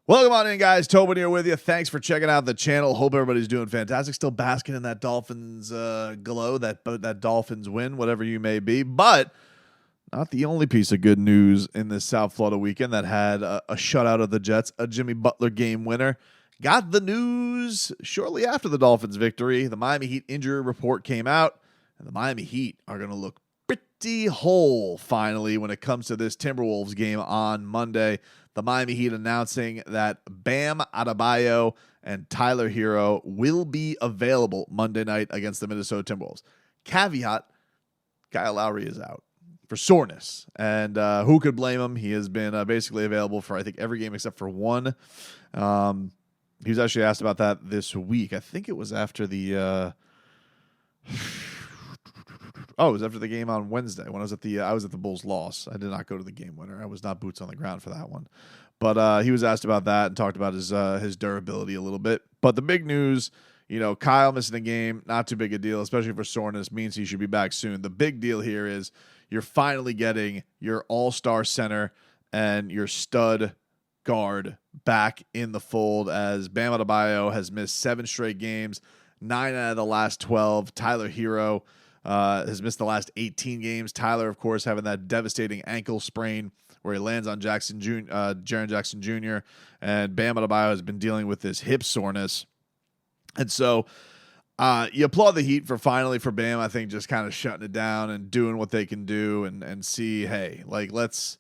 Welcome on in, guys. Tobin here with you. Thanks for checking out the channel. Hope everybody's doing fantastic. Still basking in that Dolphins glow, that Dolphins win, whatever you may be. But not the only piece of good news in this South Florida weekend that had a shutout of the Jets, a Jimmy Butler game winner. Got the news shortly after the Dolphins' victory. The Miami Heat injury report came out, and the Miami Heat are going to look pretty whole finally when it comes to this Timberwolves game on Monday. The Miami Heat announcing that Bam Adebayo and Tyler Herro will be available Monday night against the Minnesota Timberwolves. Caveat, Kyle Lowry is out for soreness, and who could blame him? He has been basically available for, I think, every game except for one. He was actually asked about that this week. I think it was after the it was after the game on Wednesday when I was at the Bulls loss. I did not go to the game winner. I was not boots on the ground for that one. But he was asked about that and talked about his durability a little bit. But the big news, Kyle missing a game, not too big a deal, especially for soreness, means he should be back soon. The big deal here is you're finally getting your all-star center and your stud guard back in the fold, as Bam Adebayo has missed 7 straight games, 9 out of the last 12. Tyler Herro has missed the last 18 games. Tyler, of course, having that devastating ankle sprain where he lands on Jaren Jackson Jr., and Bam Adebayo has been dealing with this hip soreness. And so you applaud the Heat for Bam, I think, just kind of shutting it down and doing what they can do and see, hey, like let's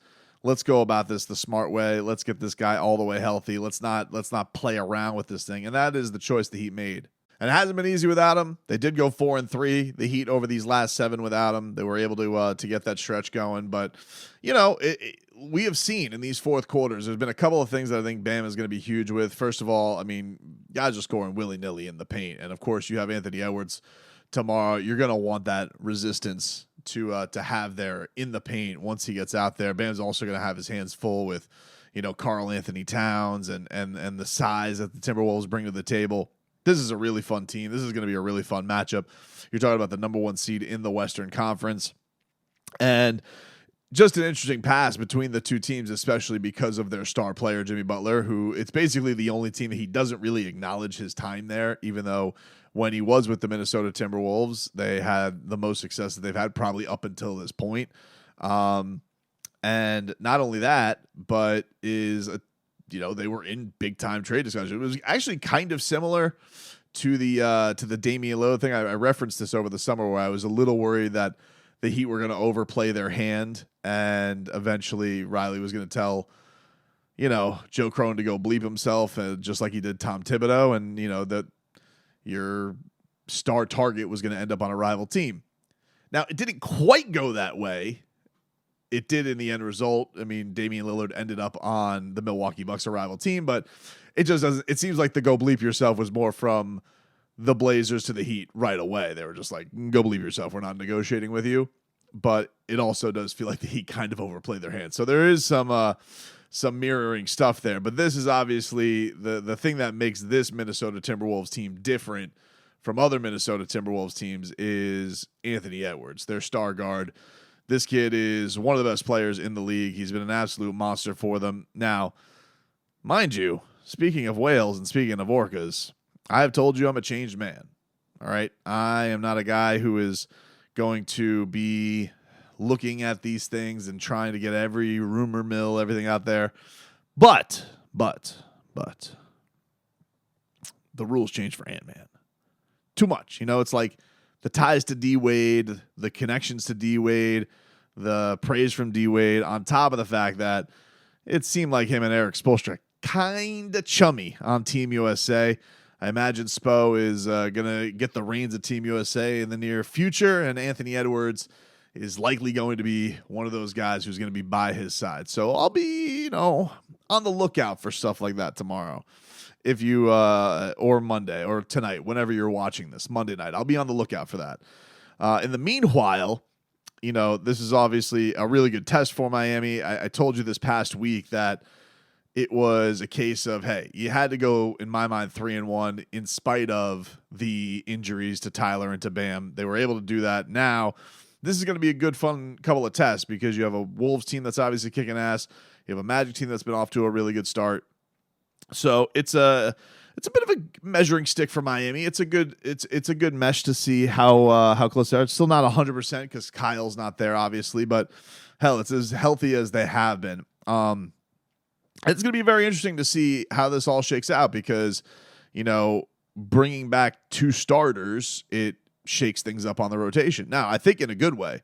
go about this the smart way. Let's get this guy all the way healthy. Let's not play around with this thing. And that is the choice the Heat made. And it hasn't been easy without him. They did go 4-3. The Heat over these last 7 without him. They were able to get that stretch going. But, we have seen in these fourth quarters, there's been a couple of things that I think Bam is going to be huge with. First of all, I mean, guys are scoring willy-nilly in the paint. And, of course, you have Anthony Edwards tomorrow. You're going to want that resistance to have there in the paint once he gets out there. Bam's also going to have his hands full with, Karl Anthony Towns and the size that the Timberwolves bring to the table. This is a really fun team. This is going to be a really fun matchup. You're talking about the number 1 seed in the Western Conference. And just an interesting pass between the two teams, especially because of their star player, Jimmy Butler, who it's basically the only team that he doesn't really acknowledge his time there, even though when he was with the Minnesota Timberwolves, they had the most success that they've had probably up until this point. And not only that, but they were in big time trade discussions. It was actually kind of similar to the Damian Lillard thing. I referenced this over the summer where I was a little worried that the Heat were going to overplay their hand, and eventually Riley was going to tell, Joe Crone to go bleep himself, just like he did Tom Thibodeau, and that your star target was going to end up on a rival team. Now, it didn't quite go that way. It did in the end result. I mean, Damian Lillard ended up on the Milwaukee Bucks, a rival team, but it just doesn't. It seems like the go bleep yourself was more from the Blazers to the Heat right away. They were just like, go bleep yourself. We're not negotiating with you. But it also does feel like the Heat kind of overplayed their hands. So there is some mirroring stuff there. But this is obviously the thing that makes this Minnesota Timberwolves team different from other Minnesota Timberwolves teams is Anthony Edwards, their star guard. This kid is one of the best players in the league. He's been an absolute monster for them. Now, mind you, speaking of whales and speaking of orcas, I have told you I'm a changed man. All right? I am not a guy who is going to be looking at these things and trying to get every rumor mill, everything out there. But, the rules changed for Ant-Man. Too much. It's like the ties to D-Wade, the connections to D-Wade, the praise from D-Wade, on top of the fact that it seemed like him and Eric Spoelstra kind of chummy on Team USA. I imagine Spo is going to get the reins of Team USA in the near future, and Anthony Edwards is likely going to be one of those guys who's going to be by his side. So I'll be, on the lookout for stuff like that tomorrow. If you, or Monday, or tonight, whenever you're watching this, Monday night, I'll be on the lookout for that. In the meanwhile, this is obviously a really good test for Miami. I told you this past week that it was a case of, hey, you had to go, in my mind, 3-1 in spite of the injuries to Tyler and to Bam. They were able to do that. Now, this is going to be a good, fun couple of tests because you have a Wolves team that's obviously kicking ass. You have a Magic team that's been off to a really good start. So it's a bit of a measuring stick for Miami. It's a good mesh to see how close they are. It's still not 100% because Kyle's not there, obviously, but hell, it's as healthy as they have been. It's going to be very interesting to see how this all shakes out because, bringing back two starters, it shakes things up on the rotation. Now, I think in a good way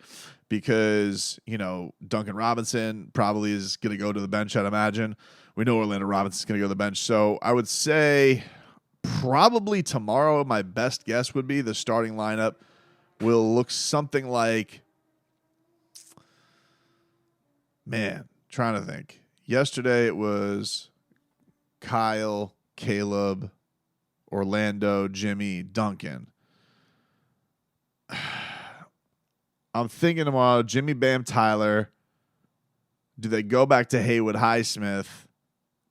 because, Duncan Robinson probably is going to go to the bench, I'd imagine. We know Orlando Robinson's going to go to the bench. So I would say probably tomorrow, my best guess would be the starting lineup will look something like, trying to think. Yesterday it was Kyle, Caleb, Orlando, Jimmy, Duncan. I'm thinking tomorrow, Jimmy, Bam, Tyler. Do they go back to Haywood, Highsmith?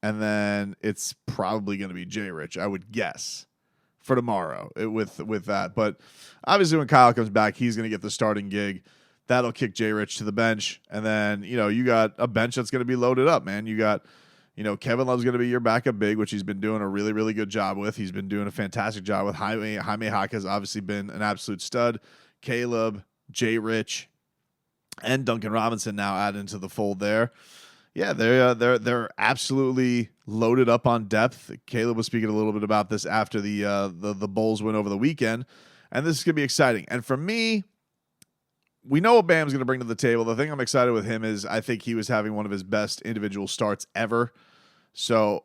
And then it's probably going to be J. Rich, I would guess, for tomorrow with that. But obviously when Kyle comes back, he's going to get the starting gig. That'll kick J. Rich to the bench. And then, you got a bench that's going to be loaded up, man. You got, Kevin Love's going to be your backup big, which he's been doing a really, really good job with. He's been doing a fantastic job with Jaime Hawk has obviously been an absolute stud. Caleb, J. Rich, and Duncan Robinson now added into the fold there. Yeah, they're absolutely loaded up on depth. Caleb was speaking a little bit about this after the Bulls win over the weekend, and this is gonna be exciting. And for me, we know what Bam's gonna bring to the table. The thing I'm excited with him is I think he was having one of his best individual starts ever. So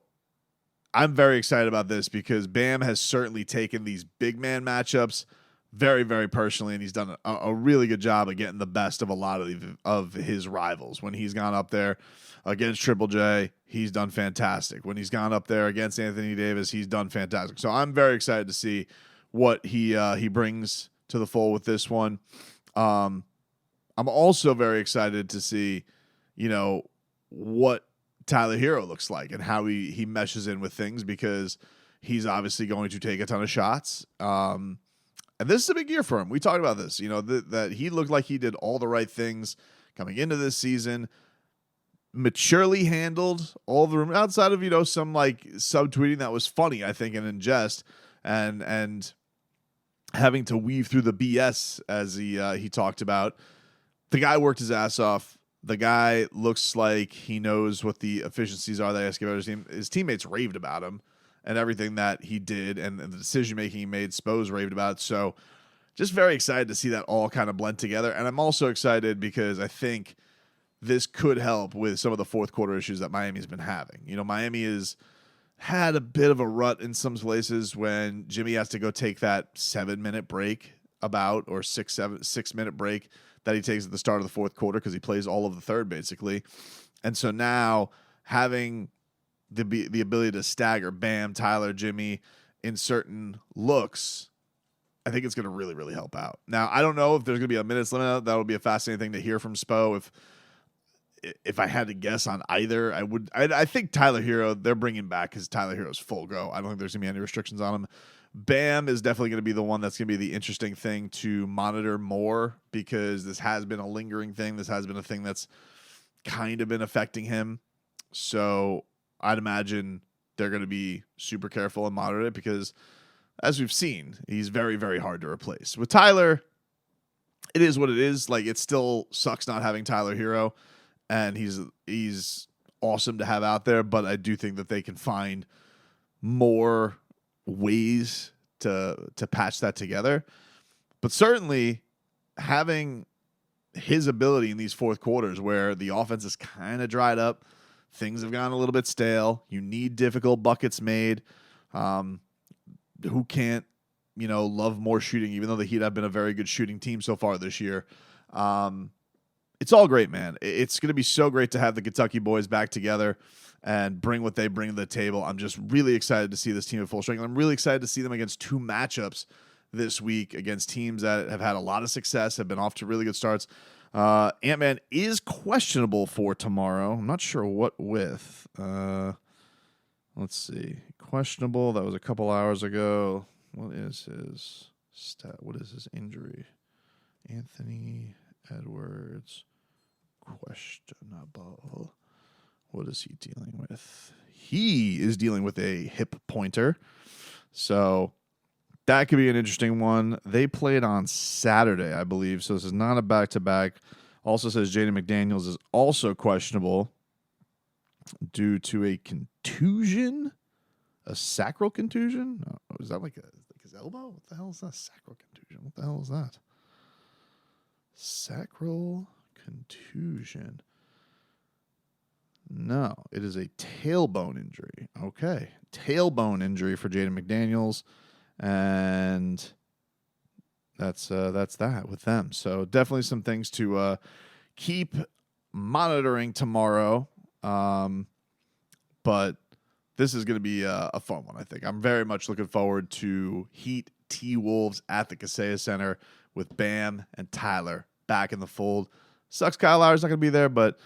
I'm very excited about this because Bam has certainly taken these big man matchups very, very personally, and he's done a really good job of getting the best of a lot of his rivals. When he's gone up there against Triple J, he's done fantastic. When he's gone up there against Anthony Davis, he's done fantastic. So I'm very excited to see what he brings to the fold with this one. I'm also very excited to see, what Tyler Herro looks like and how he meshes in with things because he's obviously going to take a ton of shots. And this is a big year for him. We talked about this, that he looked like he did all the right things coming into this season, maturely handled all the room outside of, some like subtweeting that was funny, I think, and in jest and having to weave through the BS as he talked about. The guy worked his ass off. The guy looks like he knows what the efficiencies are that he has to give out his team. His teammates raved about him and everything that he did and the decision-making he made. Spo's raved about. So just very excited to see that all kind of blend together. And I'm also excited because I think this could help with some of the fourth quarter issues that Miami's been having. Miami has had a bit of a rut in some places when Jimmy has to go take that 7-minute break or 6-minute break that he takes at the start of the fourth quarter because he plays all of the third basically. And so now having the ability to stagger Bam, Tyler, Jimmy in certain looks, I think it's going to really, really help out. Now, I don't know if there's going to be a minutes limit. That would be a fascinating thing to hear from Spo. If I had to guess on either, I think Tyler Herro, they're bringing back because Tyler Herro's full go. I don't think there's going to be any restrictions on him. Bam is definitely going to be the one that's going to be the interesting thing to monitor more because this has been a lingering thing. This has been a thing that's kind of been affecting him. So I'd imagine they're going to be super careful and monitor it because, as we've seen, he's very, very hard to replace. With Tyler, it is what it is. Like, it still sucks not having Tyler Herro, and he's awesome to have out there, but I do think that they can find more ways to patch that together. But certainly having his ability in these fourth quarters where the offense is kind of dried up, things have gone a little bit stale, you need difficult buckets made. Who can't, love more shooting, even though the Heat have been a very good shooting team so far this year. It's all great, man. It's going to be so great to have the Kentucky boys back together and bring what they bring to the table. I'm just really excited to see this team at full strength. I'm really excited to see them against two matchups this week against teams that have had a lot of success, have been off to really good starts. Ant-Man is questionable for tomorrow. I'm not sure what with. Let's see. Questionable. That was a couple hours ago. What is his stat? What is his injury? Anthony Edwards. Questionable. What is he dealing with? he is dealing with a hip pointer. So that could be an interesting one. They played on Saturday, I believe. So this is not a back-to-back. Also says Jaden McDaniels is also questionable due to a contusion, a sacral contusion. Oh, is that like his elbow? What the hell is that? Sacral contusion. What the hell is that? Sacral contusion. No, it is a tailbone injury. Okay, tailbone injury for Jaden McDaniels, and that's that with them. So definitely some things to keep monitoring tomorrow. But this is going to be a fun one, I think. I'm very much looking forward to Heat T-Wolves at the Kaseya Center with Bam and Tyler back in the fold. Sucks Kyle Lowry's not going to be there, but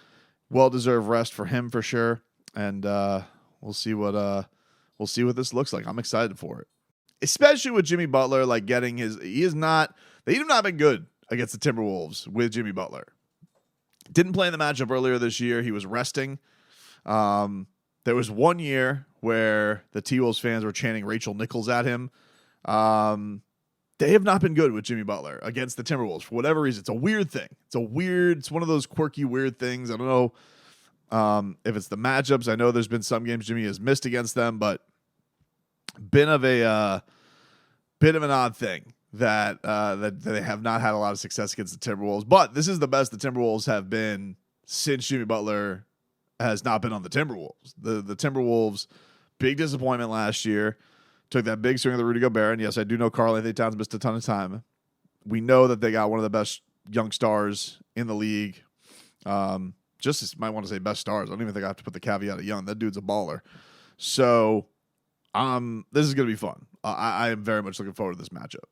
well-deserved rest for him for sure. And we'll see what this looks like. I'm excited for it. Especially with Jimmy Butler, like getting they have not been good against the Timberwolves with Jimmy Butler. Didn't play in the matchup earlier this year. He was resting. There was one year where the T-Wolves fans were chanting Rachel Nichols at him. They have not been good with Jimmy Butler against the Timberwolves for whatever reason. It's a weird thing. It's one of those quirky, weird things. I don't know if it's the matchups. I know there's been some games Jimmy has missed against them, but bit of an odd thing that they have not had a lot of success against the Timberwolves. But this is the best the Timberwolves have been since Jimmy Butler has not been on the Timberwolves. The Timberwolves, big disappointment last year. Took that big swing of the Rudy Gobert. And yes, I do know Karl-Anthony Towns missed a ton of time. We know that they got one of the best young stars in the league. Just might want to say best stars. I don't even think I have to put the caveat of young. That dude's a baller. So this is going to be fun. I am very much looking forward to this matchup.